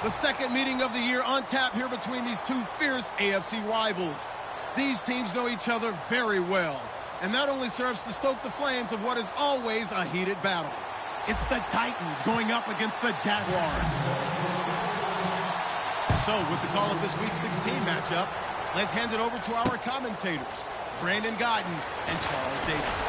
The second meeting of the year on tap here between these two fierce AFC rivals. These teams know each other very well, and that only serves to stoke the flames of what is always a heated battle. It's the Titans going up against the Jaguars. So, with the call of this Week 16 matchup, let's hand it over to our commentators, Brandon Guyton and Charles Davis.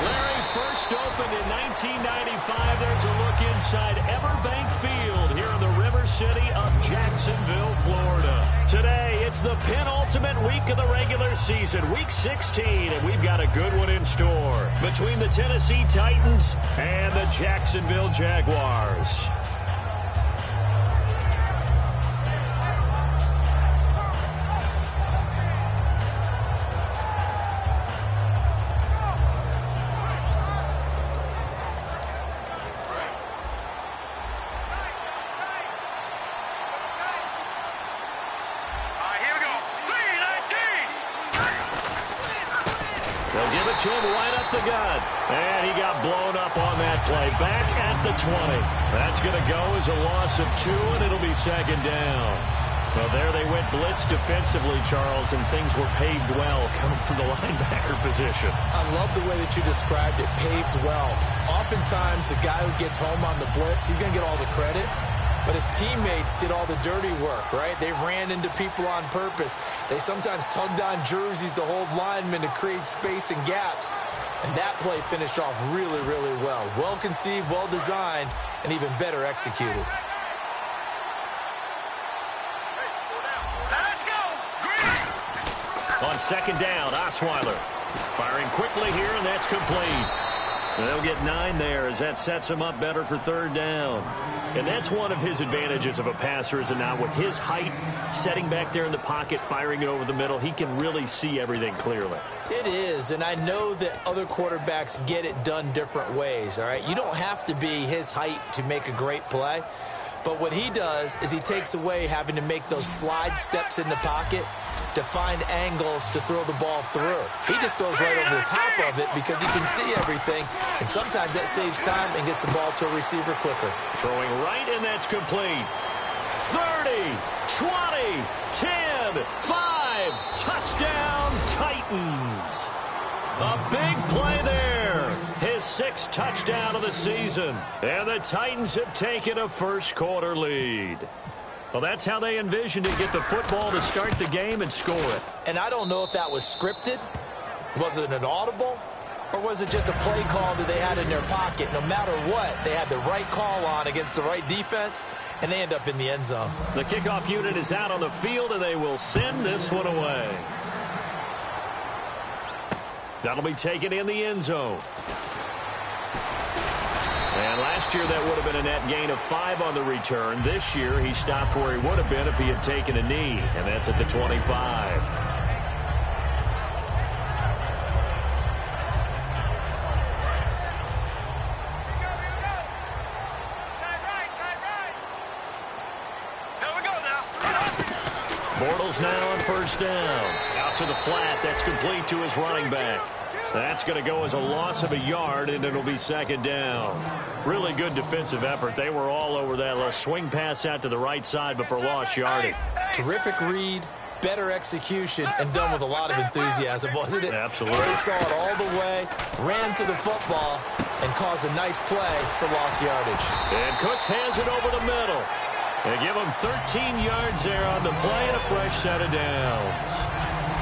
Larry, first opened in 1995. There's a look inside Everbank Field here in the River City of Jacksonville, Florida. Today, it's the penultimate week of the regular season, Week 16, and we've got a good one in store between the Tennessee Titans and the Jacksonville Jaguars. They'll give it to him right up the gut. And he got blown up on that play. Back at the 20. That's going to go as a loss of 2, and it'll be second down. Well, there they went blitz defensively, Charles, and things were paved well coming from the linebacker position. I love the way that you described it, paved well. Oftentimes, the guy who gets home on the blitz, he's going to get all the credit. But his teammates did all the dirty work, right? They ran into people on purpose. They sometimes tugged on jerseys to hold linemen to create space and gaps. And that play finished off really, really well. Well conceived, well designed, and even better executed. On second down, Osweiler firing quickly here, and that's complete. And they'll get 9 there as that sets him up better for third down. And that's one of his advantages of a passer, is now with his height, setting back there in the pocket, firing it over the middle, he can really see everything clearly. It is, and I know that other quarterbacks get it done different ways, all right? You don't have to be his height to make a great play. But what he does is he takes away having to make those slide steps in the pocket to find angles to throw the ball through. He just throws right over the top of it because he can see everything, and sometimes that saves time and gets the ball to a receiver quicker. Throwing right, and that's complete. 30, 20, 10, 5, touchdown Titans. A big play there. His 6th touchdown of the season. And the Titans have taken a first-quarter lead. Well, that's how they envisioned it, get the football to start the game and score it. And I don't know if that was scripted. Was it an audible? Or was it just a play call that they had in their pocket? No matter what, they had the right call on against the right defense, and they end up in the end zone. The kickoff unit is out on the field, and they will send this one away. That'll be taken in the end zone. And last year that would have been a net gain of 5 on the return. This year he stopped where he would have been if he had taken a knee, and that's at the 25. Bortles now on first down. Out to the flat. That's complete to his running back. That's going to go as a loss of a yard, and it'll be second down. Really good defensive effort. They were all over that little swing pass out to the right side, but for lost yardage. Terrific read, better execution, and done with a lot of enthusiasm, wasn't it? Absolutely. They saw it all the way, ran to the football, and caused a nice play for lost yardage. And Cooks has it over the middle. They give him 13 yards there on the play and a fresh set of downs.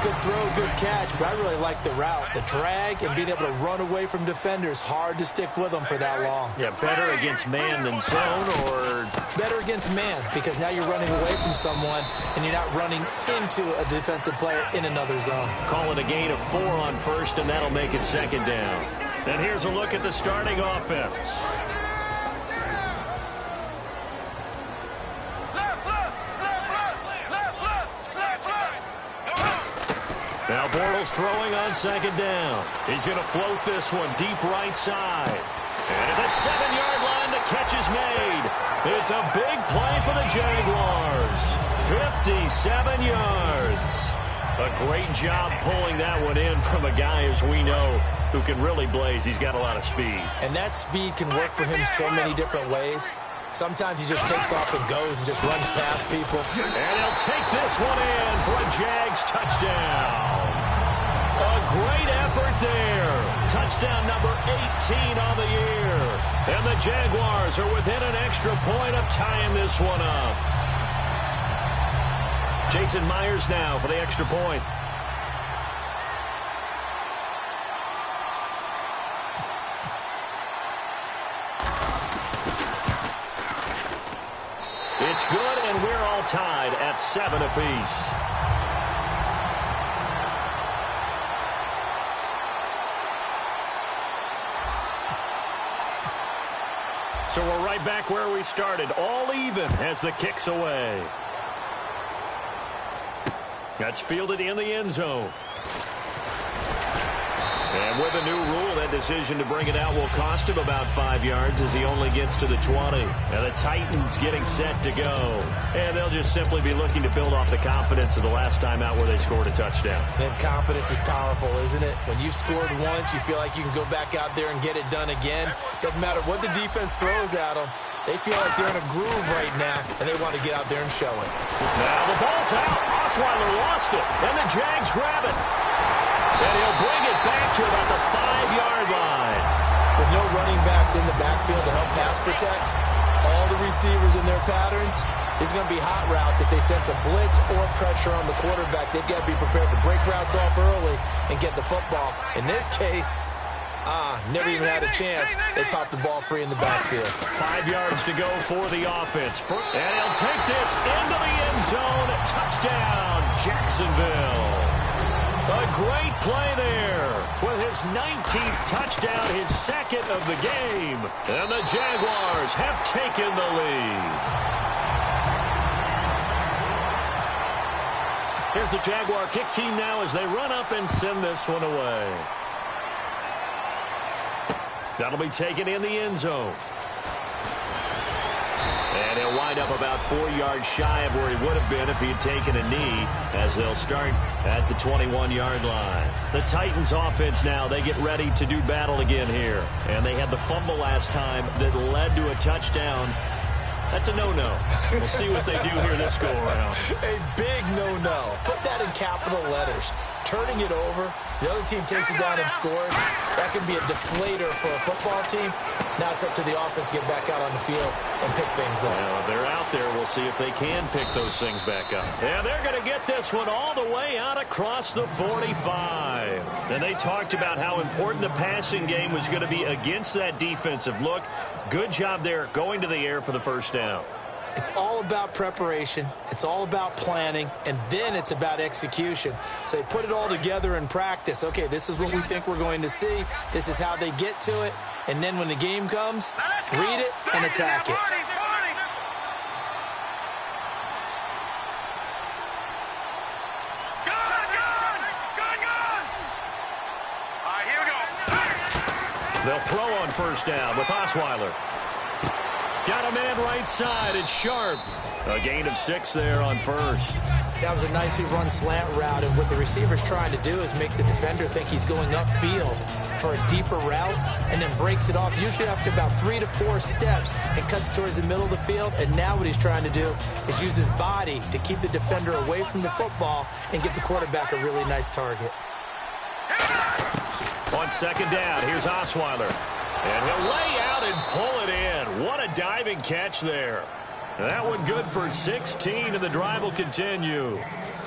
Good throw, good catch, but I really like the route. The drag and being able to run away from defenders, hard to stick with them for that long. Yeah, better against man than zone, or better against man, because now you're running away from someone and you're not running into a defensive player in another zone. Call it a gain of 4 on first, and that'll make it second down. And here's a look at the starting offense. Now Bortles throwing on second down. He's going to float this one deep right side. And at the 7-yard line, the catch is made. It's a big play for the Jaguars. 57 yards. A great job pulling that one in from a guy, as we know, who can really blaze. He's got a lot of speed. And that speed can work for him so many different ways. Sometimes he just takes off and goes and just runs past people. And he'll take this one in for a Jags touchdown. A great effort there. Touchdown number 18 on the year. And the Jaguars are within an extra point of tying this one up. Jason Myers now for the extra point. It's good, and we're all tied at 7 apiece. So we're right back where we started, all even as the kick's away. That's fielded in the end zone. And with a new rule, that decision to bring it out will cost him about 5 yards as he only gets to the 20. And the Titans getting set to go. And they'll just simply be looking to build off the confidence of the last time out where they scored a touchdown. And confidence is powerful, isn't it? When you've scored once, you feel like you can go back out there and get it done again. Doesn't matter what the defense throws at them. They feel like they're in a groove right now, and they want to get out there and show it. Now the ball's out. Osweiler lost it, and the Jags grab it. And he'll bring it back to about the 5-yard line. With no running backs in the backfield to help pass protect, all the receivers in their patterns, there's going to be hot routes. If they sense a blitz or pressure on the quarterback, they've got to be prepared to break routes off early and get the football. In this case, never even had a chance. They popped the ball free in the backfield. 5 yards to go for the offense. And he'll take this into the end zone. Touchdown, Jacksonville. A great play there with his 19th touchdown, his second of the game. And the Jaguars have taken the lead. Here's the Jaguar kick team now as they run up and send this one away. That'll be taken in the end zone. And he'll wind up about 4 yards shy of where he would have been if he had taken a knee, as they'll start at the 21-yard line. The Titans offense now, they get ready to do battle again here. And they had the fumble last time that led to a touchdown. That's a no-no. We'll see what they do here this go-around. A big no-no. Put that in capital letters. Turning it over, the other team takes it down and scores. That can be a deflator for a football team. Now it's up to the offense to get back out on the field and pick things up. Well, they're out there. We'll see if they can pick those things back up. And they're going to get this one all the way out across the 45. And they talked about how important the passing game was going to be against that defensive look. Good job there going to the air for the first down. It's all about preparation. It's all about planning. And then it's about execution. So they put it all together in practice. Okay, this is what we think we're going to see. This is how they get to it. And then when the game comes, read it and attack it. They'll throw on first down with Osweiler. Got a man right side. It's Sharp. A gain of 6 there on first. That was a nicely run slant route, and what the receiver's trying to do is make the defender think he's going upfield for a deeper route, and then breaks it off, usually after about 3 to 4 steps, and cuts towards the middle of the field. And now what he's trying to do is use his body to keep the defender away from the football and give the quarterback a really nice target. On second down, here's Osweiler. And he'll lay out and pull it in. What a diving catch there. That one good for 16, and the drive will continue.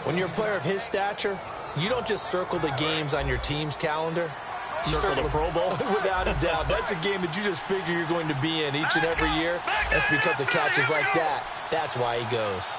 When you're a player of his stature, you don't just circle the games on your team's calendar. You circle the Pro Bowl? Without a doubt. That's a game that you just figure you're going to be in each and every year. That's because of catches like that. That's why he goes.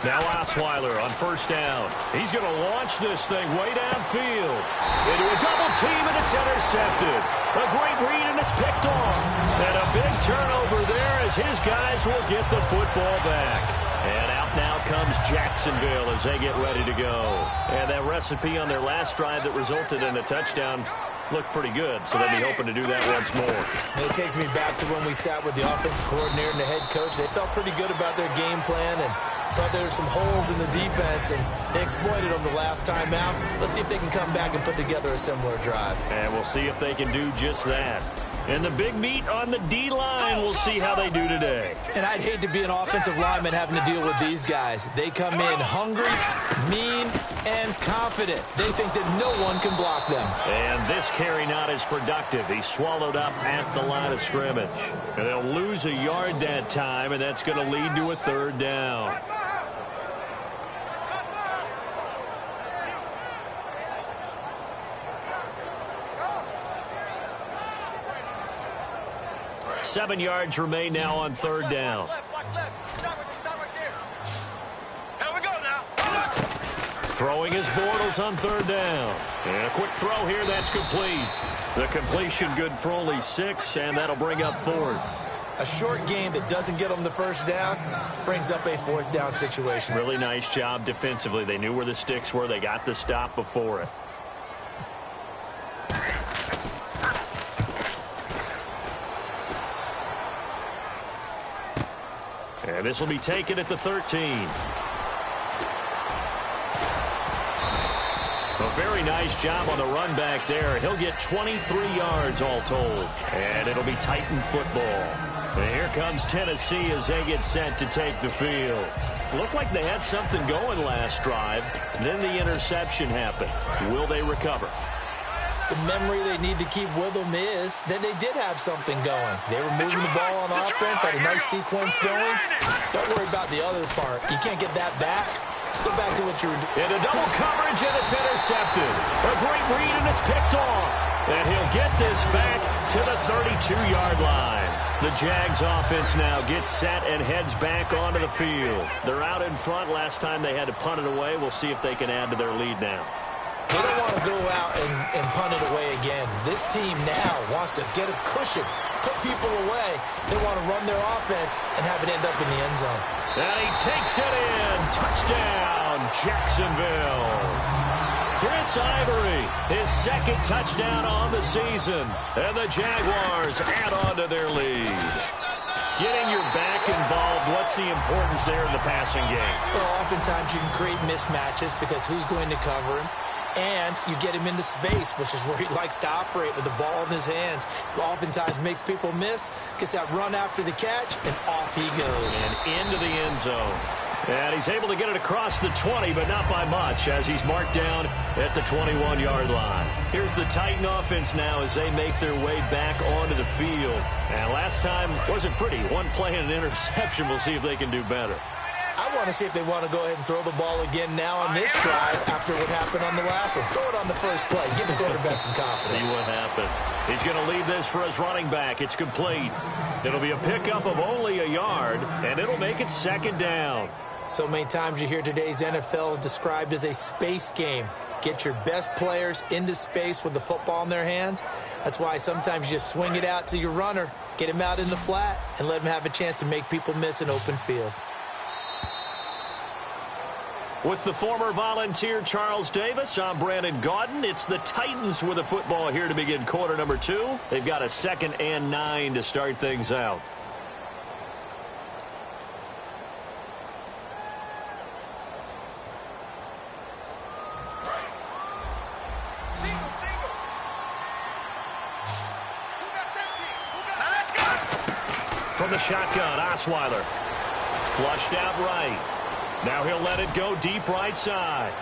Now Osweiler on first down. He's going to launch this thing way downfield. Into a double team, and it's intercepted. A great read, and it's picked off. And a big turnover there as his guys will get the football back. And out now comes Jacksonville as they get ready to go. And that recipe on their last drive that resulted in a touchdown looked pretty good, so they'll be hoping to do that once more. It takes me back to when we sat with the offensive coordinator and the head coach. They felt pretty good about their game plan, and Thought there were some holes in the defense, and they exploited them the last time out. Let's see if they can come back and put together a similar drive. And we'll see if they can do just that. And the big meat on the D-line, we'll see how they do today. And I'd hate to be an offensive lineman having to deal with these guys. They come in hungry, mean, and confident. They think that no one can block them. And this carry not as productive. He's swallowed up at the line of scrimmage. And they'll lose a yard that time, and that's going to lead to a third down. Seven yards remain now on third down. Throwing his Bortles on third down. And a quick throw here, that's complete. The completion good for only 6, and that'll bring up fourth. A short game that doesn't get them the first down brings up a fourth down situation. Really nice job defensively. They knew where the sticks were. They got the stop before it. And this will be taken at the 13. A very nice job on the run back there. He'll get 23 yards all told. And it'll be Titan football. And here comes Tennessee as they get set to take the field. Looked like they had something going last drive. Then the interception happened. Will they recover? The memory they need to keep with them is that they did have something going. They were moving the ball on offense, had a nice sequence going. Don't worry about the other part. You can't get that back. Let's go back to what you were doing. Into double coverage, and it's intercepted. A great read, and it's picked off. And he'll get this back to the 32-yard line. The Jags offense now gets set and heads back onto the field. They're out in front. Last time they had to punt it away. We'll see if they can add to their lead now. They don't want to go out and punt it away again. This team now wants to get a cushion, put people away. They want to run their offense and have it end up in the end zone. And he takes it in. Touchdown, Jacksonville. Chris Ivory, his second touchdown on the season. And the Jaguars add on to their lead. Getting your back involved, what's the importance there in the passing game? Well, oftentimes you can create mismatches because who's going to cover him? And you get him into space, which is where he likes to operate with the ball in his hands. Oftentimes makes people miss, gets that run after the catch, and off he goes. And into the end zone. And he's able to get it across the 20, but not by much, as he's marked down at the 21-yard line. Here's the Titan offense now as they make their way back onto the field. And last time wasn't pretty. One play and an interception. We'll see if they can do better. I want to see if they want to go ahead and throw the ball again now on this drive after what happened on the last one. Throw it on the first play. Give the quarterback some confidence. See what happens. He's going to leave this for his running back. It's complete. It'll be a pickup of only a yard, and it'll make it second down. So many times you hear today's NFL described as a space game. Get your best players into space with the football in their hands. That's why sometimes you just swing it out to your runner, get him out in the flat, and let him have a chance to make people miss an open field. With the former Volunteer Charles Davis, I'm Brandon Gaudin. It's the Titans with the football here to begin quarter number 2. They've got a 2nd and 9 to start things out. From the shotgun, Osweiler. Flushed out right. Now he'll let it go deep right side.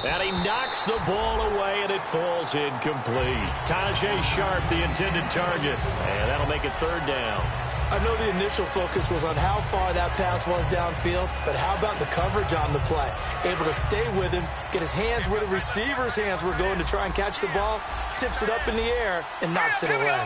And he knocks the ball away, and it falls incomplete. Tajay Sharp, the intended target. And that'll make it third down. I know the initial focus was on how far that pass was downfield, but how about the coverage on the play? Able to stay with him, get his hands where the receiver's hands were going to try and catch the ball, tips it up in the air, and knocks it away.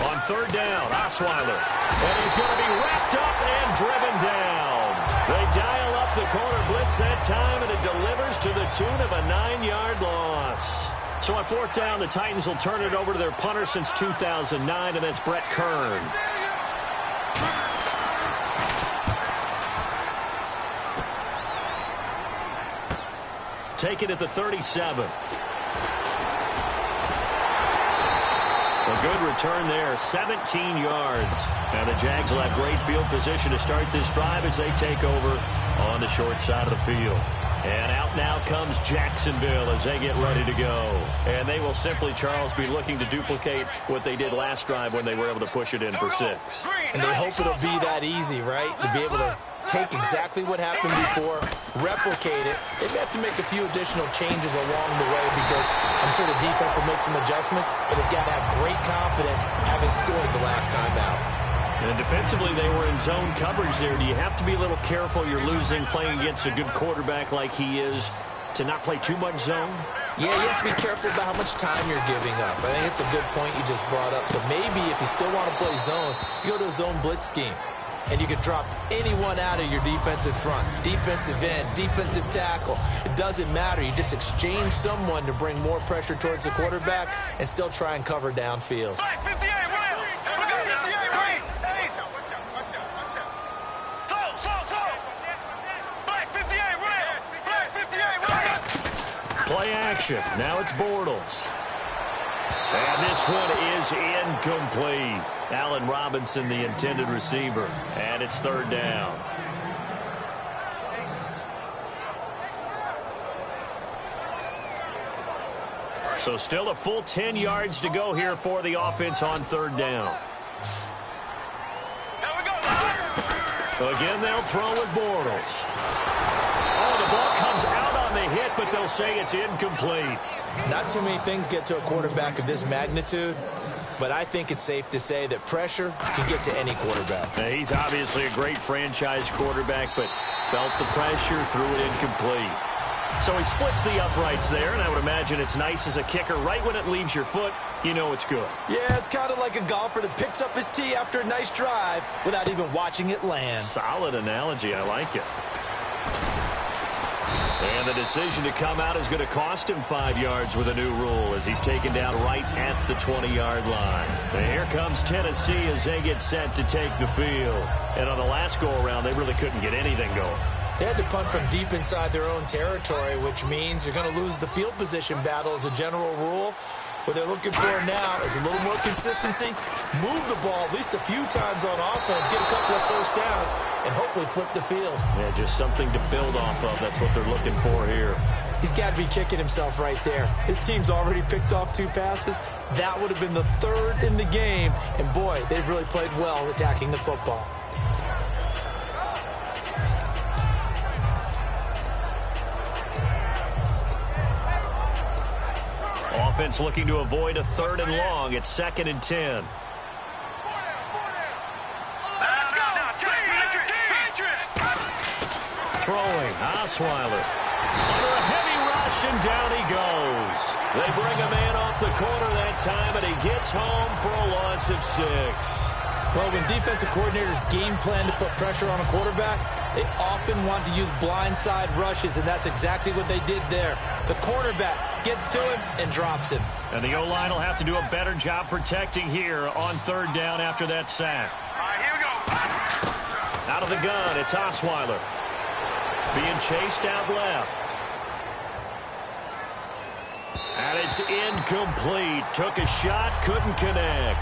On third down, Osweiler. And he's going to be wrapped up and driven down. They dial up the corner blitz that time, and it delivers to the tune of a 9-yard loss. So on fourth down, the Titans will turn it over to their punter since 2009, and that's Brett Kern. Take it at the 37. A good return there, 17 yards. And the Jags will have great field position to start this drive as they take over on the short side of the field. And out now comes Jacksonville as they get ready to go. And they will simply, Charles, be looking to duplicate what they did last drive when they were able to push it in for 6. And they hope it'll be that easy, right? To be able to take exactly what happened before, replicate it. They may have to make a few additional changes along the way because I'm sure the defense will make some adjustments, but they've got to have great confidence having scored the last time out. And defensively, they were in zone coverage there. Do you have to be a little careful? You're losing playing against a good quarterback like he is to not play too much zone? Yeah, you have to be careful about how much time you're giving up. I think it's a good point you just brought up. So maybe if you still want to play zone, you go to a zone blitz scheme. And you can drop anyone out of your defensive front, defensive end, defensive tackle. It doesn't matter. You just exchange someone to bring more pressure towards the quarterback and still try and cover downfield. Black 58, Will. We got 58, right? Slow. Black 58, Will. Black 58, Will. Play action. Now it's Bortles. And this one is incomplete. Allen Robinson, the intended receiver. And it's 3rd down. So still a full 10 yards to go here for the offense on 3rd down. Again, they'll throw with Bortles. Oh, the ball comes out on the hit, but they'll say it's incomplete. Not too many things get to a quarterback of this magnitude, but I think it's safe to say that pressure can get to any quarterback. Now, he's obviously a great franchise quarterback, but felt the pressure, threw it incomplete. So he splits the uprights there, and I would imagine it's nice as a kicker. Right when it leaves your foot, you know it's good. Yeah, it's kind of like a golfer that picks up his tee after a nice drive without even watching it land. Solid analogy. I like it. And the decision to come out is going to cost him 5 yards with a new rule as he's taken down right at the 20-yard line. And here comes Tennessee as they get set to take the field. And on the last go-around, they really couldn't get anything going. They had to punt from deep inside their own territory, which means you're going to lose the field position battle as a general rule. What they're looking for now is a little more consistency, move the ball at least a few times on offense, get a couple of first downs, and hopefully flip the field. Yeah, just something to build off of. That's what they're looking for here. He's got to be kicking himself right there. His team's already picked off 2 passes. That would have been the 3rd in the game. And, boy, they've really played well attacking the football. Offense looking to avoid a 3rd and long. It's 2nd and 10. Let's go. Throwing, Osweiler. Under a heavy rush, and down he goes. They bring a man off the corner that time, and he gets home for a loss of 6. Well, when defensive coordinators game plan to put pressure on a quarterback, they often want to use blindside rushes, and that's exactly what they did there. The cornerback gets to him and drops him. And the O-line will have to do a better job protecting here on 3rd down after that sack. All right, here we go. Out of the gun, it's Osweiler. Being chased out left. And it's incomplete. Took a shot, couldn't connect.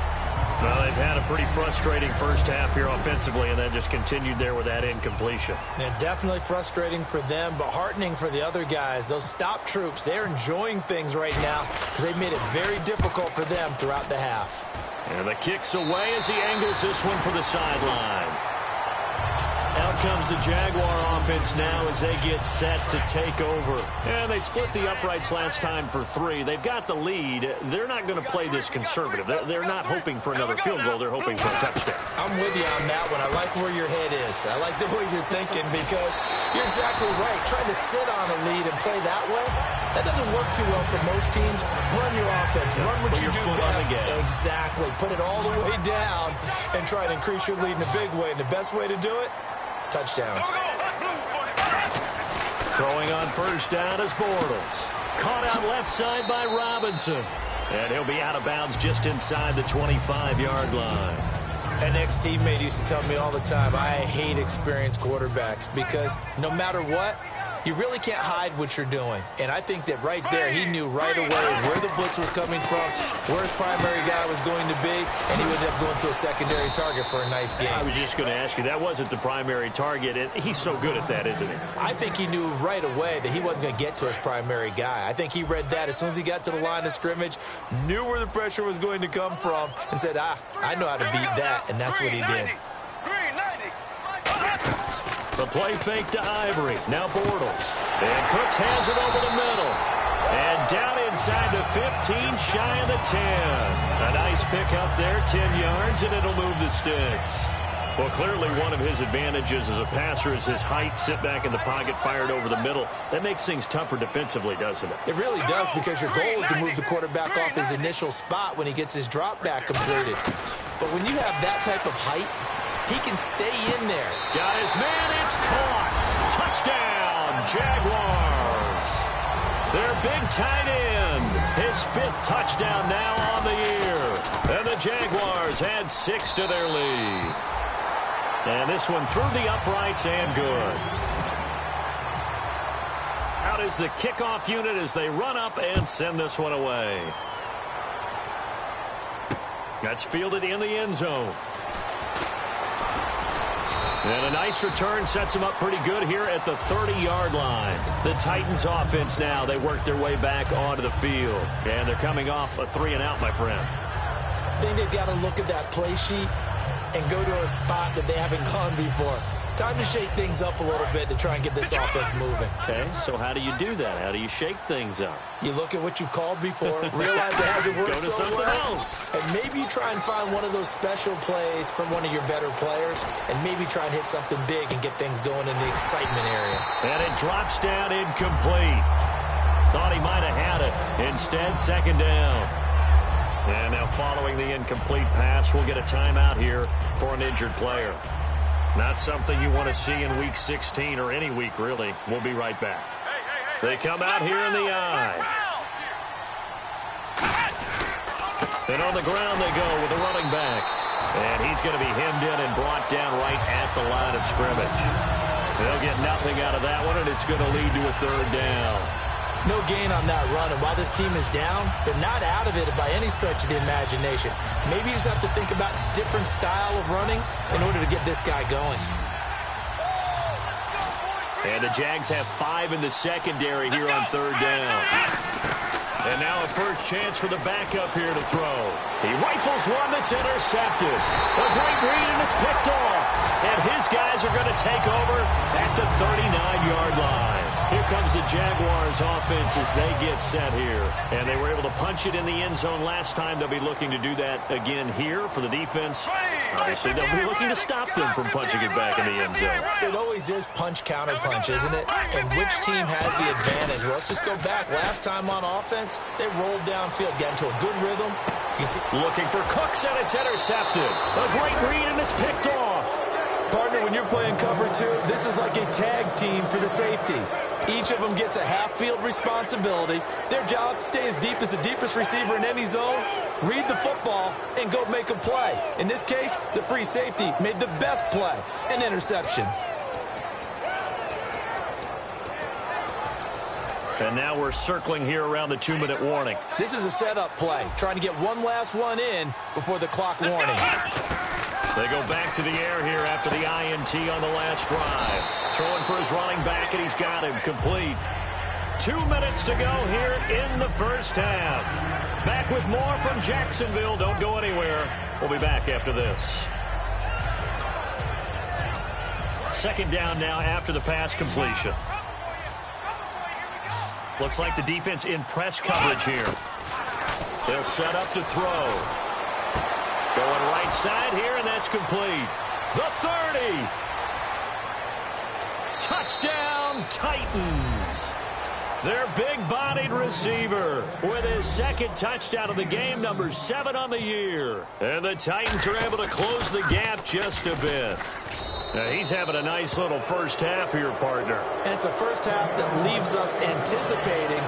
Well, they've had a pretty frustrating first half here offensively, and then just continued there with that incompletion. Yeah, definitely frustrating for them, but heartening for the other guys. Those stop troops, they're enjoying things right now because they've made it very difficult for them throughout the half. And the kick's away as he angles this one for the sideline. Out comes the Jaguar offense now as they get set to take over. And they split the uprights last time for 3. They've got the lead. They're not going to play this conservative. They're not hoping for another field goal. They're hoping for a touchdown. I'm with you on that one. I like where your head is. I like the way you're thinking because you're exactly right. Trying to sit on a lead and play that way, that doesn't work too well for most teams. Run your offense. Run what you do best. Exactly. Put it all the way down and try to increase your lead in a big way. And the best way to do it, touchdowns. Throwing on 1st down is Bortles. Caught out left side by Robinson. And he'll be out of bounds just inside the 25-yard line. An ex-teammate used to tell me all the time, I hate experienced quarterbacks because no matter what, you really can't hide what you're doing. And I think that right there, he knew right away where the blitz was coming from, where his primary guy was going to be, and he would end up going to a secondary target for a nice game. I was just going to ask you, that wasn't the primary target, and he's so good at that, isn't he? I think he knew right away that he wasn't going to get to his primary guy. I think he read that as soon as he got to the line of scrimmage, knew where the pressure was going to come from, and said, I know how to beat that, and that's what he did. The play fake to Ivory. Now Bortles. And Cooks has it over the middle. And down inside the 15, shy of the 10. A nice pick up there, 10 yards, and it'll move the sticks. Well, clearly one of his advantages as a passer is his height, sit back in the pocket, fired over the middle. That makes things tougher defensively, doesn't it? It really does, because your goal is to move the quarterback off his initial spot when he gets his drop back completed. But when you have that type of height, he can stay in there. Got his man, it's caught. Touchdown, Jaguars. Their big tight end, his 5th touchdown now on the year. And the Jaguars add 6 to their lead. And this one through the uprights and good. Out is the kickoff unit as they run up and send this one away. That's fielded in the end zone. And a nice return sets him up pretty good here at the 30-yard line. The Titans offense now, they work their way back onto the field. And they're coming off a 3-and-out, my friend. I think they've got to look at that play sheet and go to a spot that they haven't gone before. Time to shake things up a little bit to try and get this offense moving. Okay, so how do you do that? How do you shake things up? You look at what you've called before, realize it hasn't worked Go to something else. and maybe you try and find one of those special plays from one of your better players, and maybe try and hit something big and get things going in the excitement area. And it drops down incomplete. Thought he might have had it. Instead, second down. And now following the incomplete pass, we'll get a timeout here for an injured player. Not something you want to see in Week 16 or any week, really. We'll be right back. They come out here in the eye. And on the ground they go with the running back. And he's going to be hemmed in and brought down right at the line of scrimmage. They'll get nothing out of that one, and it's going to lead to a 3rd down. No gain on that run, and while this team is down, they're not out of it by any stretch of the imagination. Maybe you just have to think about a different style of running in order to get this guy going. And the Jags have 5 in the secondary here on 3rd down. And now a first chance for the backup here to throw. He rifles one that's intercepted. A great read, and it's picked off. And his guys are going to take over at the 39-yard line. Here comes the Jaguars offense as they get set here. And they were able to punch it in the end zone last time. They'll be looking to do that again here for the defense. Obviously, they'll be looking to stop them from punching it back in the end zone. It always is punch-counter-punch, isn't it? And which team has the advantage? Well, let's just go back. Last time on offense, they rolled downfield, got into a good rhythm. You see, looking for Cooks, and it's intercepted. A great read, and it's picked off. Partner, when you're playing cover 2, this is like a tag team for the safeties. Each of them gets a half-field responsibility. Their job, stay as deep as the deepest receiver in any zone, read the football, and go make a play. In this case, the free safety made the best play, an interception. And now we're circling here around the 2-minute warning. This is a setup play, trying to get one last one in before the clock warning. They go back to the air here after the INT on the last drive. Throwing for his running back, and he's got him complete. 2 minutes to go here in the first half. Back with more from Jacksonville. Don't go anywhere. We'll be back after this. Second down now after the pass completion. Looks like the defense in press coverage here. They'll set up to throw. Going right side here, and that's complete. The 30. Touchdown, Titans. Their big-bodied receiver with his 2nd touchdown of the game, number 7 on the year. And the Titans are able to close the gap just a bit. Now, he's having a nice little first half here, partner. And it's a first half that leaves us anticipating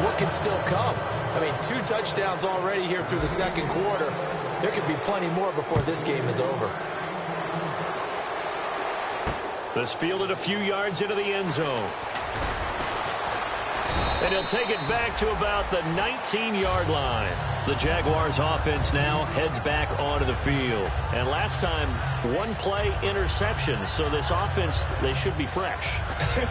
what can still come. I mean, 2 touchdowns already here through the second quarter. There could be plenty more before this game is over. This fielded a few yards into the end zone. And he'll take it back to about the 19-yard line. The Jaguars offense now heads back onto the field. And last time, one play interception. So this offense, they should be fresh.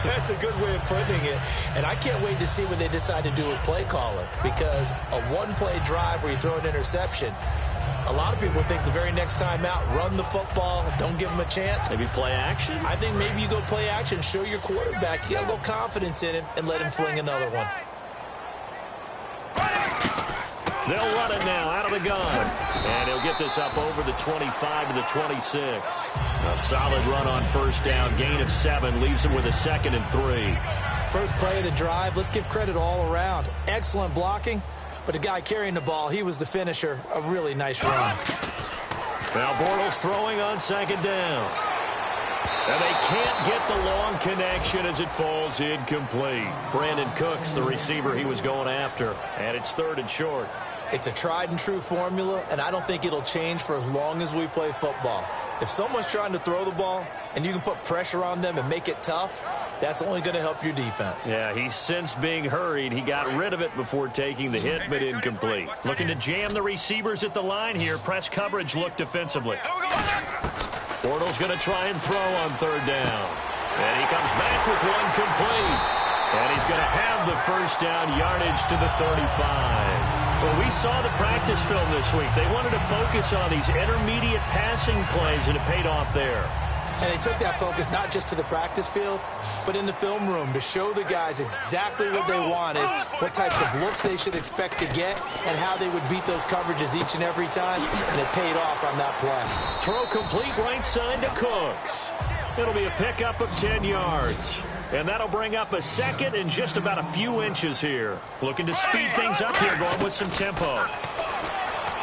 That's a good way of putting it. And I can't wait to see what they decide to do with play calling. Because a one-play drive where you throw an interception, a lot of people think the very next time out, run the football, don't give them a chance. Maybe play action? I think maybe you go play action, show your quarterback, get a little confidence in him, and let him fling another one. They'll run it now out of the gun. And he'll get this up over the 25 to the 26. A solid run on first down. Gain of 7 leaves him with a 2nd and 3. First play of the drive, let's give credit all around. Excellent blocking. But the guy carrying the ball, he was the finisher. A really nice run. Now Bortles throwing on 2nd down. And they can't get the long connection as it falls incomplete. Brandon Cooks, the receiver he was going after. And it's 3rd and short. It's a tried and true formula, and I don't think it'll change for as long as we play football. If someone's trying to throw the ball and you can put pressure on them and make it tough, that's only going to help your defense. Yeah, he's since being hurried. He got rid of it before taking the hit, but incomplete. Looking to jam the receivers at the line here. Press coverage look defensively. Bortles going to try and throw on 3rd down. And he comes back with one complete. And he's going to have the first down yardage to the 35. Well, we saw the practice film this week. They wanted to focus on these intermediate passing plays, and it paid off there. And they took that focus not just to the practice field, but in the film room to show the guys exactly what they wanted, what types of looks they should expect to get, and how they would beat those coverages each and every time, and it paid off on that play. Throw complete right side to Cooks. It'll be a pickup of 10 yards. And that'll bring up a 2nd and just about a few inches here. Looking to speed things up here, going with some tempo.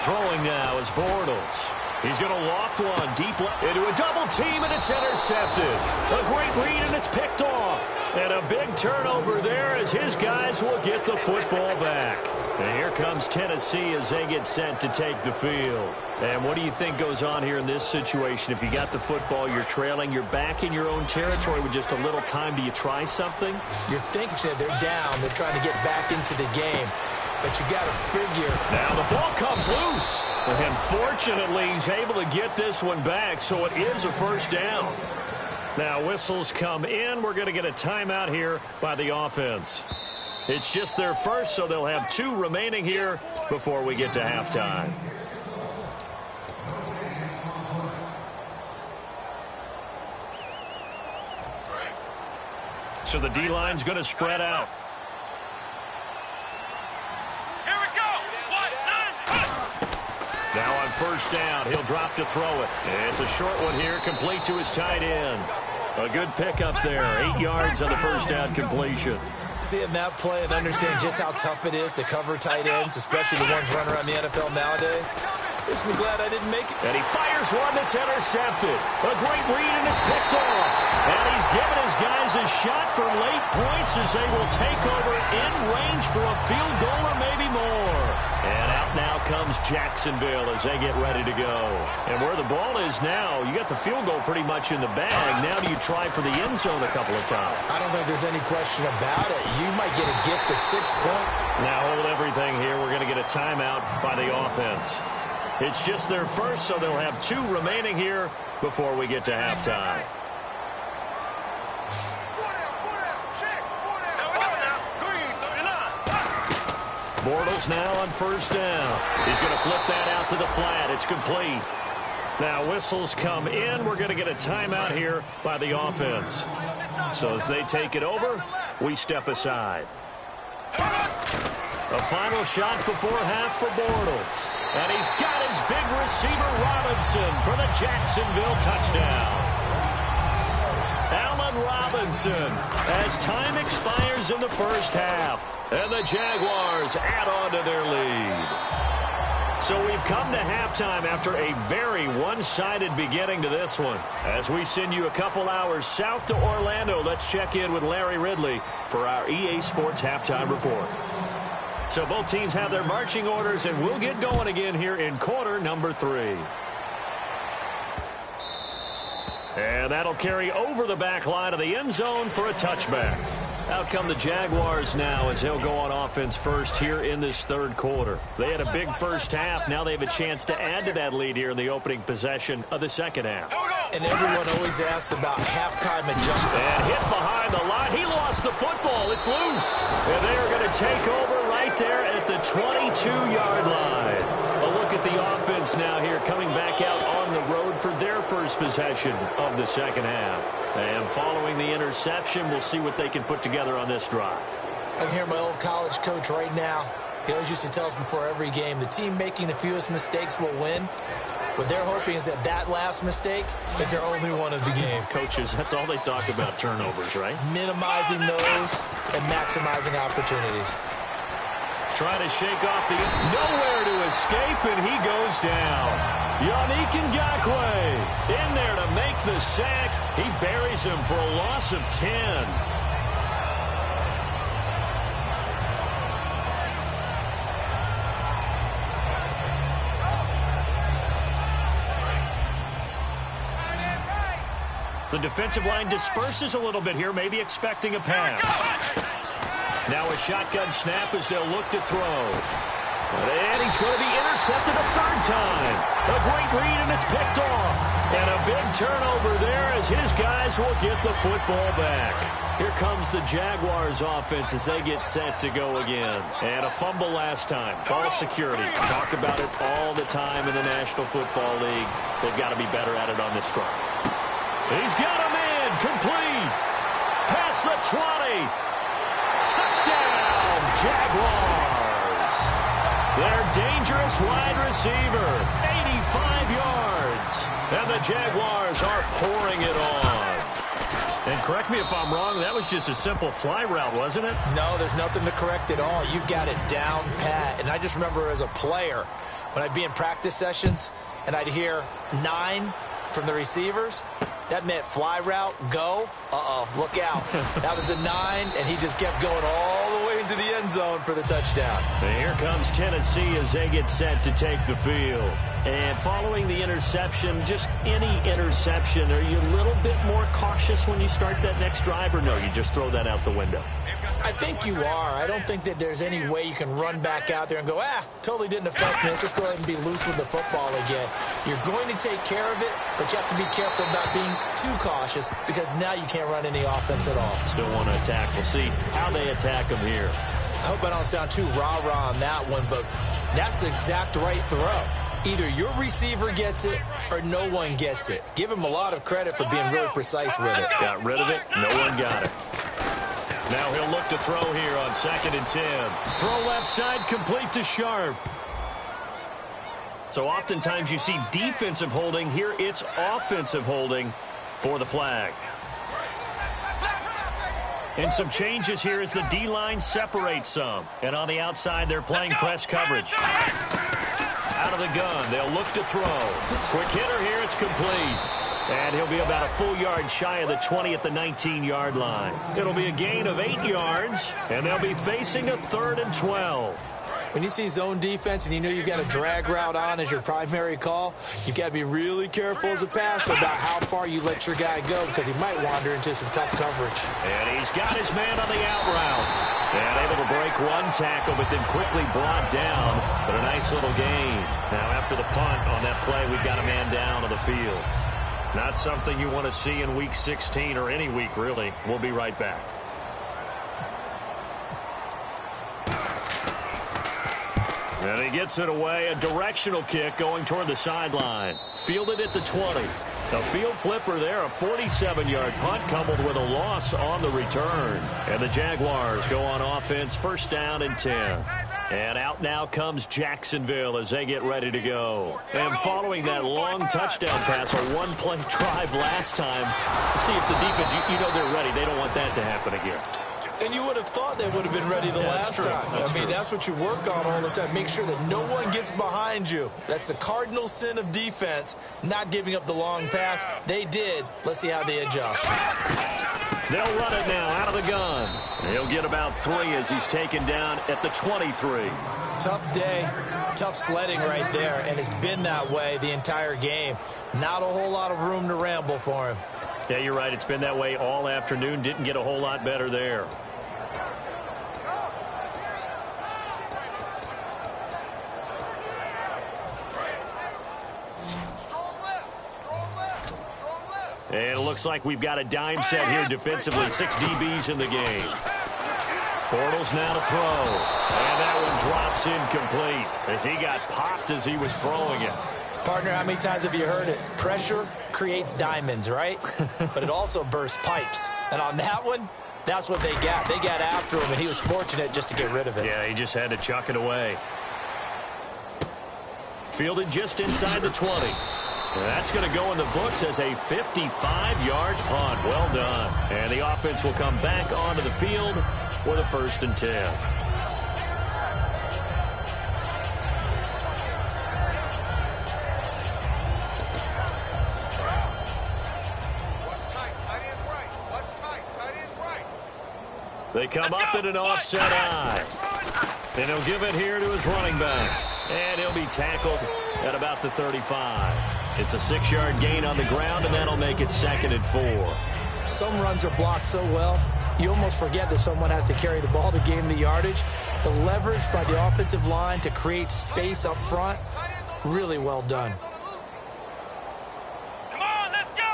Throwing now is Bortles. He's going to loft one deep left into a double team, and it's intercepted. A great read, and it's picked off. And a big turnover there as his guys will get the football back. And here comes Tennessee as they get set to take the field. And what do you think goes on here in this situation? If you got the football, you're trailing, you're back in your own territory with just a little time. Do you try something? You're thinking they're down. They're trying to get back into the game. But you got to figure. Now the ball comes loose. And fortunately, he's able to get this one back, so it is a first down. Now whistles come in. We're going to get a timeout here by the offense. It's just their first, so they'll have 2 remaining here before we get to halftime. So the D-line's going to spread out. Here we go. 1, 9. Now on first down, he'll drop to throw it. It's a short one here, complete to his tight end. A good pickup there, 8 yards on the first down completion. Seeing that play and understanding just how tough it is to cover tight ends, especially the ones running around the NFL nowadays, makes me glad I didn't make it. And he fires one that's intercepted. A great read, and it's picked off. And he's given his guys a shot for late points as they will take over in range for a field goal or maybe more. And out now comes Jacksonville as they get ready to go. And where the ball is now, you got the field goal pretty much in the bag. Now do you try for the end zone a couple of times? I don't think there's any question about it. You might get a gift of 6 points. Now hold everything here. We're going to get a timeout by the offense. It's just their first, so they'll have 2 remaining here before we get to halftime. Bortles now on first down. He's going to flip that out to the flat. It's complete. Now whistles come in. We're going to get a timeout here by the offense. So as they take it over, we step aside. A final shot before half for Bortles. And he's got his big receiver Robinson for the Jacksonville touchdown. Allen Robinson as time expires in the first half. And the Jaguars add on to their lead. So we've come to halftime after a very one-sided beginning to this one. As we send you a couple hours south to Orlando, let's check in with Larry Ridley for our EA Sports Halftime Report. So both teams have their marching orders, and we'll get going again here in quarter number 3. And that'll carry over the back line of the end zone for a touchback. Out come the Jaguars now as they'll go on offense first here in this third quarter. They had a big first half. Now they have a chance to add to that lead here in the opening possession of the second half. And everyone always asks about halftime adjustment. And hit behind the line. He lost the football. It's loose. And they are going to take over right there at the 22-yard line. A look at the offense now here coming back out on the road for their first possession of the second half. And following the interception, we'll see what they can put together on this drive. I can hear my old college coach right now. He always used to tell us before every game, the team making the fewest mistakes will win. What they're hoping is that last mistake is their only one of the game. Coaches, that's all they talk about, turnovers, right? Minimizing those and maximizing opportunities. Trying to shake off the nowhere to escape, and he goes down. Yannick Ngakoue in there to make the sack. He buries him for a loss of 10. The defensive line disperses a little bit here, maybe expecting a pass. Now a shotgun snap as they'll look to throw. And he's going to be intercepted a third time. A great read, and it's picked off. And a big turnover there as his guys will get the football back. Here comes the Jaguars offense as they get set to go again. And a fumble last time. Ball security. Talk about it all the time in the National Football League. They've got to be better at it on this drive. He's got a man complete. Past the 20. Touchdown, Jaguars. Their dangerous wide receiver, 85 yards. And the Jaguars are pouring it on. And correct me if I'm wrong, that was just a simple fly route, wasn't it? No, there's nothing to correct at all. You've got it down pat. And I just remember as a player, when I'd be in practice sessions and I'd hear 9 from the receivers, that meant fly route, go. Look out. That was the 9, and he just kept going all the way into the end zone for the touchdown. And here comes Tennessee as they get set to take the field. And following the interception, just any interception, are you a little bit more cautious when you start that next drive, or no, you just throw that out the window? I think you are. I don't think that there's any way you can run back out there and go, totally didn't affect me. Let's just go ahead and be loose with the football again. You're going to take care of it, but you have to be careful about being too cautious because now you can't run any offense at all. Still want to attack. We'll see how they attack them here. I hope I don't sound too rah-rah on that one, but that's the exact right throw. Either your receiver gets it or no one gets it. Give him a lot of credit for being really precise with it. Got rid of it. No one got it. Now he'll look to throw here on 2nd and 10. Throw left side, complete to Sharp. So oftentimes you see defensive holding. Here it's offensive holding for the flag. And some changes here as the D-line separates some. And on the outside, they're playing press coverage. Out of the gun, they'll look to throw. Quick hitter here, it's complete. And he'll be about a full yard shy of the 20 at the 19-yard line. It'll be a gain of 8 yards, and they'll be facing a 3rd and 12. When you see zone defense and you know you've got a drag route on as your primary call, you've got to be really careful as a passer about how far you let your guy go because he might wander into some tough coverage. And he's got his man on the out route. And able to break one tackle, but then quickly brought down. But a nice little gain. Now after the punt on that play, we've got a man down on the field. Not something you want to see in Week 16 or any week, really. We'll be right back. And he gets it away. A directional kick going toward the sideline. Fielded at the 20. A field flipper there. A 47-yard punt coupled with a loss on the return. And the Jaguars go on offense. 1st down and 10. And out now comes Jacksonville as they get ready to go. And following that long touchdown pass, a one-play drive last time, see if the defense, you know they're ready. They don't want that to happen again. And you would have thought they would have been ready the last time. I mean, that's what you work on all the time. Make sure that no one gets behind you. That's the cardinal sin of defense, not giving up the long pass. They did. Let's see how they adjust. They'll run it now out of the gun. He'll get about 3 as he's taken down at the 23. Tough day, tough sledding right there, and it's been that way the entire game. Not a whole lot of room to ramble for him. Yeah, you're right. It's been that way all afternoon. Didn't get a whole lot better there. And it looks like we've got a dime set here defensively. 6 DBs in the game. Bortles now to throw. And that one drops incomplete as he got popped as he was throwing it. Partner, how many times have you heard it? Pressure creates diamonds, right? But it also bursts pipes. And on that one, that's what they got. They got after him, and he was fortunate just to get rid of it. Yeah, he just had to chuck it away. Fielded just inside the 20. That's going to go in the books as a 55-yard punt. Well done. And the offense will come back onto the field for the 1st and 10. They come up in an offset eye. And he'll give it here to his running back. And he'll be tackled at about the 35. It's a 6-yard gain on the ground, and that'll make it 2nd and 4. Some runs are blocked so well, you almost forget that someone has to carry the ball to gain the yardage. The leverage by the offensive line to create space up front, really well done. Come on, let's go!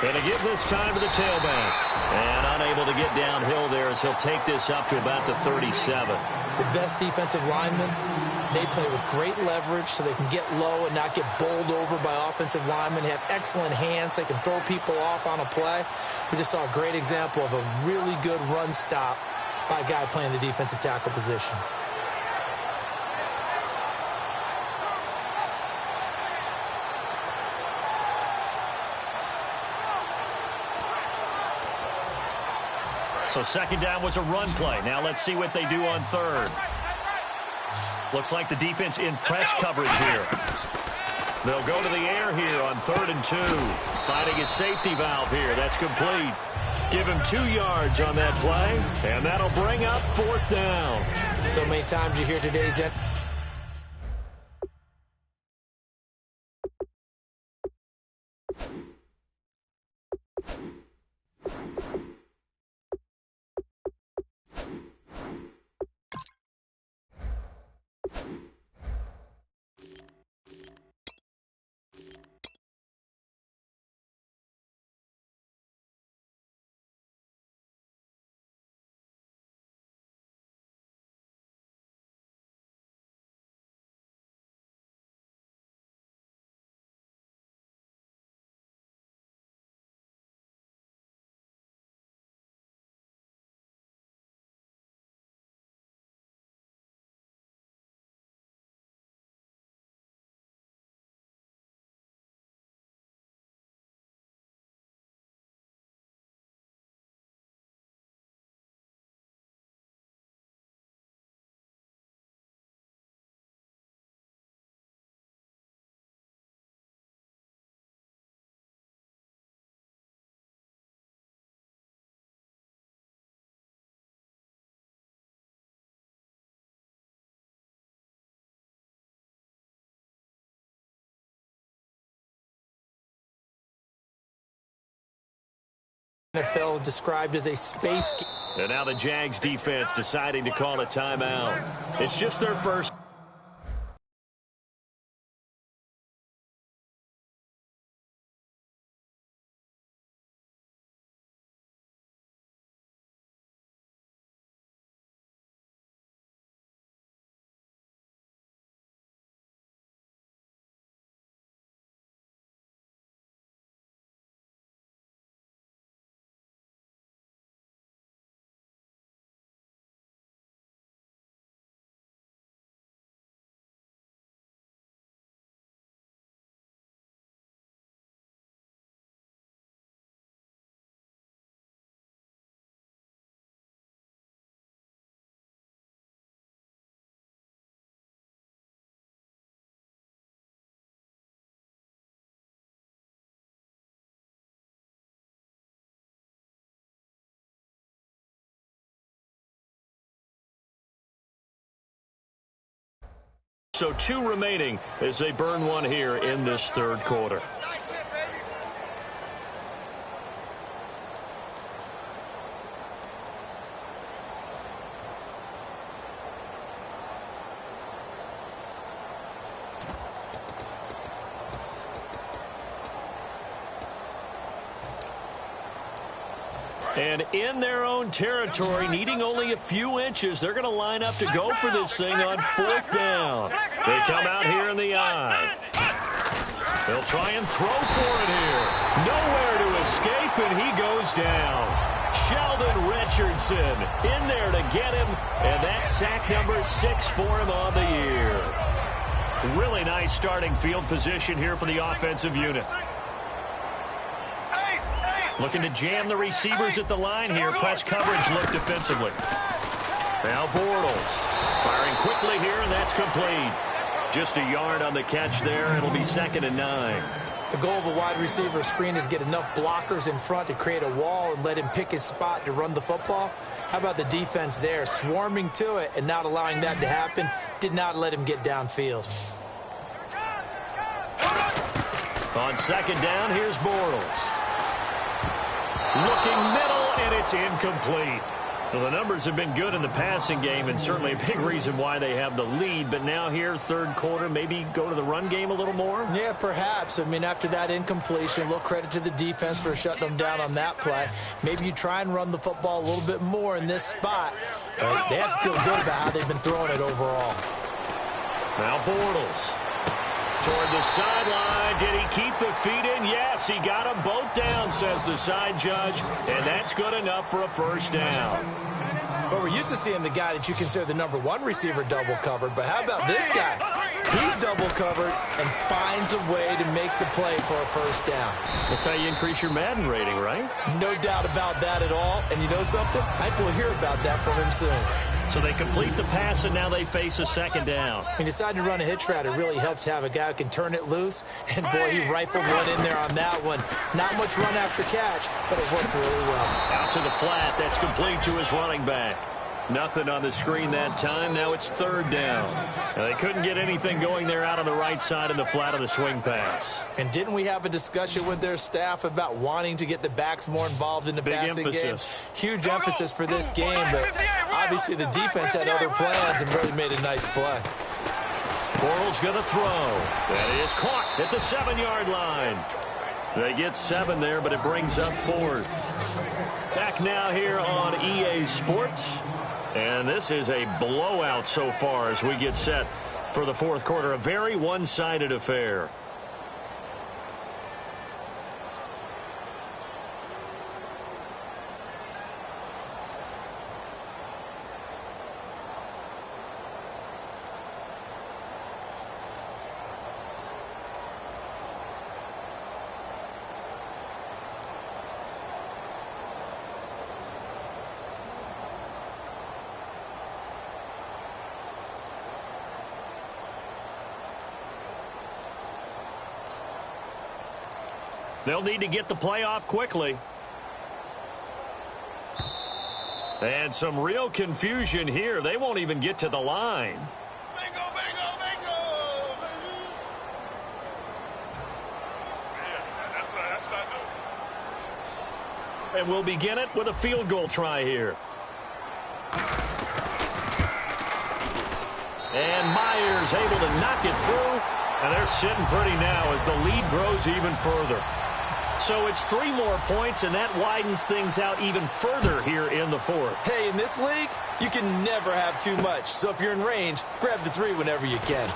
And to give this time to the tailback. And unable to get downhill there as he'll take this up to about the 37. The best defensive linemen, they play with great leverage so they can get low and not get bowled over by offensive linemen. They have excellent hands. They can throw people off on a play. We just saw a great example of a really good run stop by a guy playing the defensive tackle position. So 2nd down was a run play. Now let's see what they do on 3rd. Looks like the defense in press coverage here. They'll go to the air here on 3rd and 2. Finding a safety valve here. That's complete. Give him 2 yards on that play, and that'll bring up 4th down. So many times you hear today's end. NFL described as a space. And now the Jags defense deciding to call a timeout. It's just their first. So 2 remaining as they burn one here in this 3rd quarter. And in their own territory, needing only a few inches, they're going to line up to go for this thing on 4th down. They come out here in the eye. They'll try and throw for it here. Nowhere to escape, and he goes down. Sheldon Richardson in there to get him, and that's sack number 6 for him on the year. Really nice starting field position here for the offensive unit. Looking to jam the receivers at the line here. Press coverage look defensively. Now Bortles firing quickly here, and that's complete. Just a yard on the catch there. It'll be 2nd and 9. The goal of a wide receiver screen is get enough blockers in front to create a wall and let him pick his spot to run the football. How about the defense there? Swarming to it and not allowing that to happen. Did not let him get downfield. On 2nd down, here's Bortles. Looking middle, and it's incomplete. Well, the numbers have been good in the passing game, and certainly a big reason why they have the lead. But now here, 3rd quarter, maybe go to the run game a little more? Yeah, perhaps. I mean, after that incompletion, a little credit to the defense for shutting them down on that play. Maybe you try and run the football a little bit more in this spot. They have to feel good about how they've been throwing it overall. Now Bortles. Toward the sideline. Did he keep the feet in? Yes, he got them both down, says the side judge. And that's good enough for a 1st down. But we're used to seeing the guy that you consider the number 1 receiver double covered. But how about this guy? He's double covered and finds a way to make the play for a 1st down. That's how you increase your Madden rating, right? No doubt about that at all. And you know something? I think we'll hear about that from him soon. So they complete the pass, and now they face a 2nd down. He decided to run a hitch route. It really helps to have a guy who can turn it loose. And, boy, he rifled one in there on that one. Not much run after catch, but it worked really well. Out to the flat. That's complete to his running back. Nothing on the screen that time. Now it's 3rd down. Now they couldn't get anything going there out on the right side in the flat of the swing pass. And didn't we have a discussion with their staff about wanting to get the backs more involved in the passing game? Huge emphasis for this game, but obviously the defense had other plans and really made a nice play. Bortles going to throw. That is caught at the 7-yard line. They get 7 there, but it brings up 4th. Back now here on EA Sports. And this is a blowout so far as we get set for the 4th quarter. A very one-sided affair. They'll need to get the play off quickly. And some real confusion here. They won't even get to the line. Bingo, bingo, bingo. Yeah, that's not good. And we'll begin it with a field goal try here. And Myers able to knock it through. And they're sitting pretty now as the lead grows even further. So it's 3 more points, and that widens things out even further here in the 4th. Hey, in this league, you can never have too much. So if you're in range, grab the 3 whenever you can.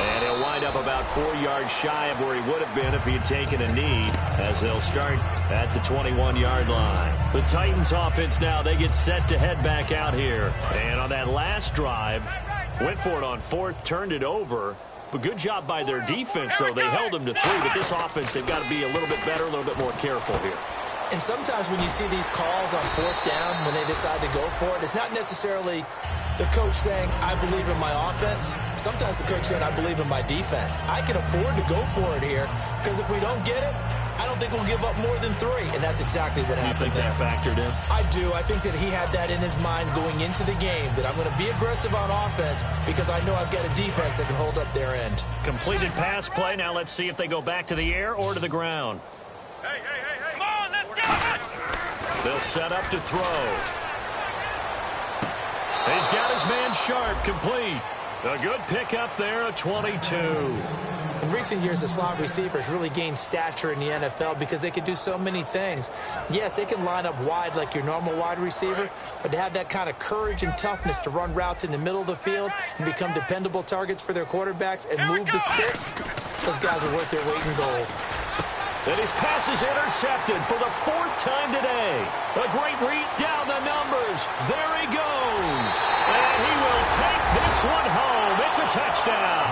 And he'll wind up about 4 yards shy of where he would have been if he had taken a knee, as they'll start at the 21-yard line. The Titans offense now, they get set to head back out here. And on that last drive, went for it on 4th, turned it over. But good job by their defense, though. They held them to 3, but this offense, they've got to be a little bit better, a little bit more careful here. And sometimes when you see these calls on 4th down, when they decide to go for it, it's not necessarily the coach saying, I believe in my offense. Sometimes the coach saying, I believe in my defense. I can afford to go for it here, because if we don't get it, I don't think we'll give up more than 3, and that's exactly what happened. You think that factored in? I do. I think that he had that in his mind going into the game, that I'm going to be aggressive on offense because I know I've got a defense that can hold up their end. Completed pass play. Now let's see if they go back to the air or to the ground. Hey, hey, hey, hey. Come on, let's get it. They'll set up to throw. He's got his man sharp, complete. A good pickup there, a 22. In recent years, the slot receivers really gained stature in the NFL because they can do so many things. Yes, they can line up wide like your normal wide receiver, but to have that kind of courage and toughness to run routes in the middle of the field and become dependable targets for their quarterbacks and move the sticks, those guys are worth their weight in gold. And his pass is intercepted for the 4th time today. A great read down the numbers. There he goes. And he will take this one home. It's a touchdown.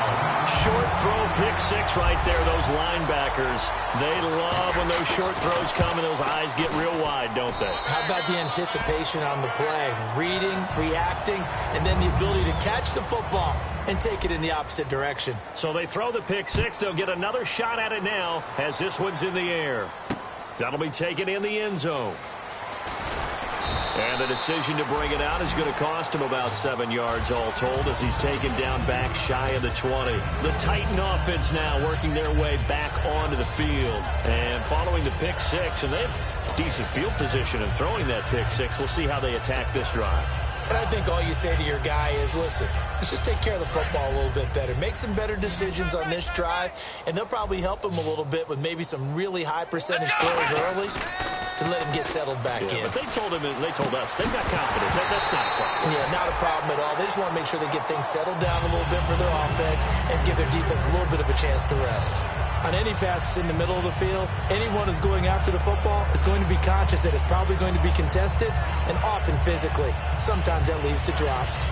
Short throw, pick 6 right there. Those linebackers, they love when those short throws come and those eyes get real wide, don't they? How about the anticipation on the play? Reading, reacting, and then the ability to catch the football and take it in the opposite direction. So they throw the pick 6. They'll get another shot at it now as this one's in the air. That'll be taken in the end zone. And the decision to bring it out is going to cost him about 7 yards all told as he's taken down back shy of the 20. The Titan offense now working their way back onto the field. And following the pick 6, and they have decent field position in throwing that pick 6. We'll see how they attack this drive. And I think all you say to your guy is, listen, let's just take care of the football a little bit better. Make some better decisions on this drive, and they'll probably help him a little bit with maybe some really high percentage throws early to let him get settled back in. But they told us, they've got confidence. That's not a problem. Yeah, not a problem at all. They just want to make sure they get things settled down a little bit for their offense and give their defense a little bit of a chance to rest. On any passes in the middle of the field, anyone who's going after the football is going to be conscious that it's probably going to be contested and often physically. Sometimes that leads to drops.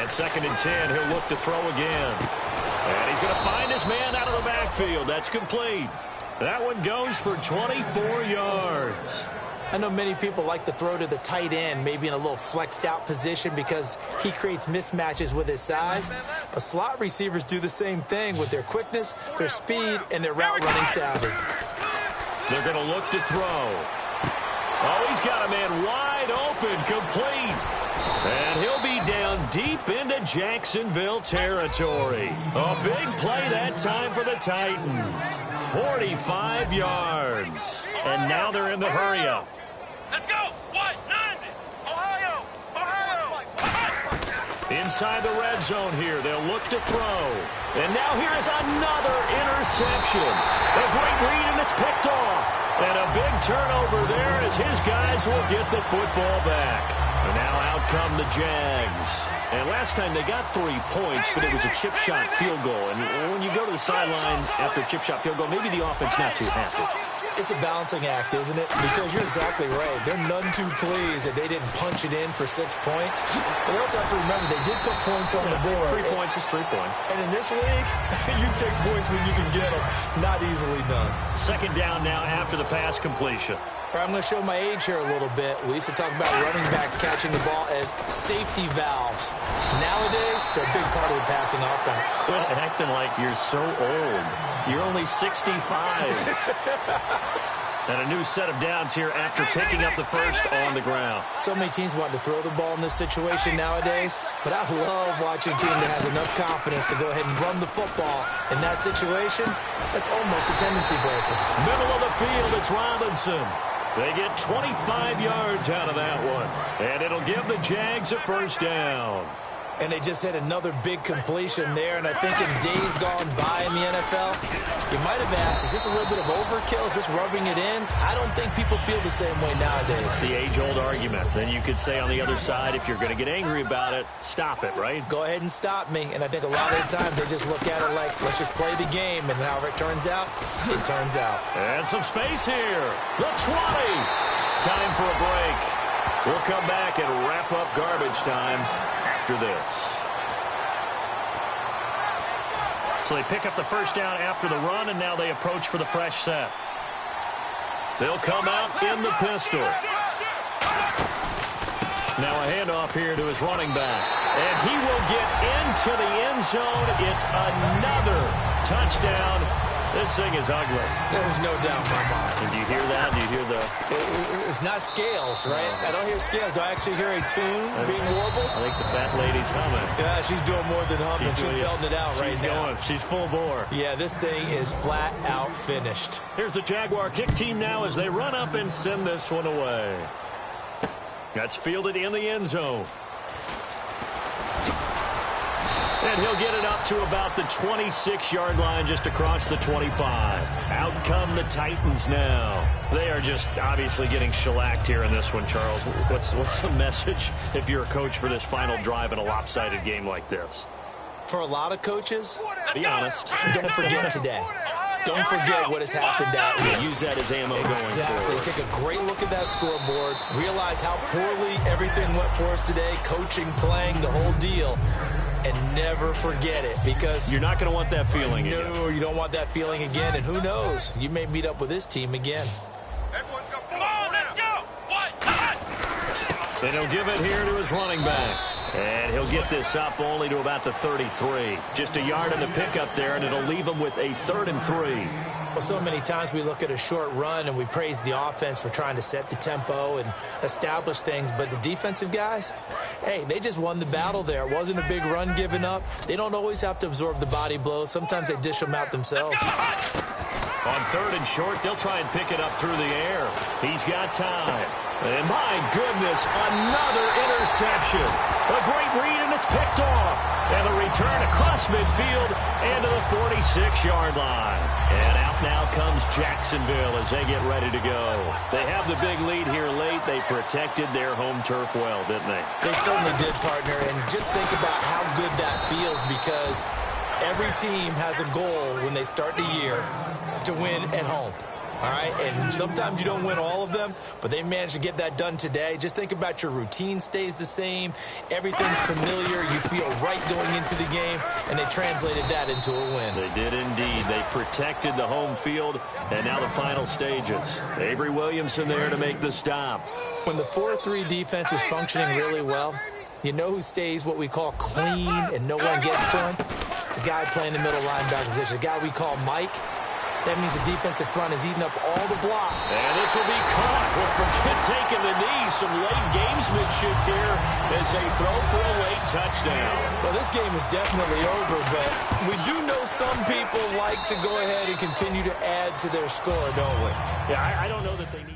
Second and 10, he'll look to throw again. And he's going to find his man out of the backfield. That's complete. That one goes for 24 yards. I know many people like to throw to the tight end, maybe in a little flexed out position because he creates mismatches with his size. But slot receivers do the same thing with their quickness, their speed, and their route running savvy. They're going to look to throw. Oh, he's got a man wide open, complete. And he'll be down deep into Jacksonville territory. A big play that time for the Titans. 45 yards. And now they're in the hurry-up. Let's go. What? 90. Ohio. Inside the red zone here. They'll look to throw. And now here's another interception. A great read, and it's picked off. And a big turnover there as his guys will get the football back. And now out come the Jags. And last time they got 3 points, but it was a chip shot field goal. And when you go to the sidelines after a chip shot field goal, maybe the offense not too happy. It's a balancing act, isn't it? Because you're exactly right. They're none too pleased that they didn't punch it in for 6 points. But they also have to remember they did put points on the board. 3 points is 3 points. And in this league, you take points when you can get them. Not easily done. Second down now after the pass completion. All right, I'm going to show my age here a little bit. We used to talk about running backs catching the ball as safety valves. Nowadays, they're a big part of the passing offense. Quit acting like you're so old. You're only 65. And a new set of downs here after picking up the first on the ground. So many teams want to throw the ball in this situation nowadays, but I love watching a team that has enough confidence to go ahead and run the football. In that situation, that's almost a tendency breaker. Middle of the field, it's Robinson. They get 25 yards out of that one. And it'll give the Jags a first down. And they just had another big completion there. And I think in days gone by in the NFL, you might have asked, is this a little bit of overkill? Is this rubbing it in? I don't think people feel the same way nowadays. It's the age-old argument. Then you could say on the other side, if you're going to get angry about it, stop it, right? Go ahead and stop me. And I think a lot of the times they just look at it like, let's just play the game. And however it turns out, it turns out. And some space here. The 20. Time for a break. We'll come back and wrap up garbage time after this. So they pick up the first down after the run, and now they approach for the fresh set. They'll come out in the pistol. Now a handoff here to his running back. And he will get into the end zone. It's another touchdown. This thing is ugly. There's no doubt in my mind. And do you hear that? Do you hear the... It's not scales, right? I don't hear scales. Do I actually hear a tune being warbled? I think the fat lady's humming. Yeah, she's doing more than humming. She's belting it out right now. She's full bore. Yeah, this thing is flat out finished. Here's the Jaguar kick team now as they run up and send this one away. That's fielded in the end zone. And he'll get it up to about the 26-yard line, just across the 25. Out come the Titans now. They are just obviously getting shellacked here in this one, Charles. What's the message if you're a coach for this final drive in a lopsided game like this? For a lot of coaches, be honest. Don't forget today. Don't forget what has happened out here. Use that as ammo going forward. Take a great look at that scoreboard. Realize how poorly everything went for us today. Coaching, playing, the whole deal. And never forget it, because you're not going to want that feeling again. No, you don't want that feeling again. And who knows? You may meet up with this team again. Come on, let's go. And he'll give it here to his running back. And he'll get this up only to about the 33. Just a yard in the pickup there, and it'll leave him with a 3rd and 3. Well, so many times we look at a short run and we praise the offense for trying to set the tempo and establish things, but the defensive guys, hey, they just won the battle there. It wasn't a big run given up. They don't always have to absorb the body blows. Sometimes they dish them out themselves. On 3rd and short, they'll try and pick it up through the air. He's got time. And my goodness, another interception. A great read, and it's picked off. And a return across midfield and to the 46-yard line. And out now comes Jacksonville as they get ready to go. They have the big lead here late. They protected their home turf well, didn't they? They certainly did, partner. And just think about how good that feels, because every team has a goal when they start the year to win at home. All right, and sometimes you don't win all of them, but they managed to get that done today. Just think about your routine stays the same. Everything's familiar. You feel right going into the game, and they translated that into a win. They did indeed. They protected the home field, and now the final stages. Avery Williamson there to make the stop. When the 4-3 defense is functioning really well, you know who stays what we call clean and no one gets to him? The guy playing the middle linebacker position, the guy we call Mike. That means the defensive front is eating up all the block. And this will be caught. Well, forget taking the knee. Some late gamesmanship here as they throw for a late touchdown. Well, this game is definitely over, but we do know some people like to go ahead and continue to add to their score, don't we? Yeah, I don't know that they need...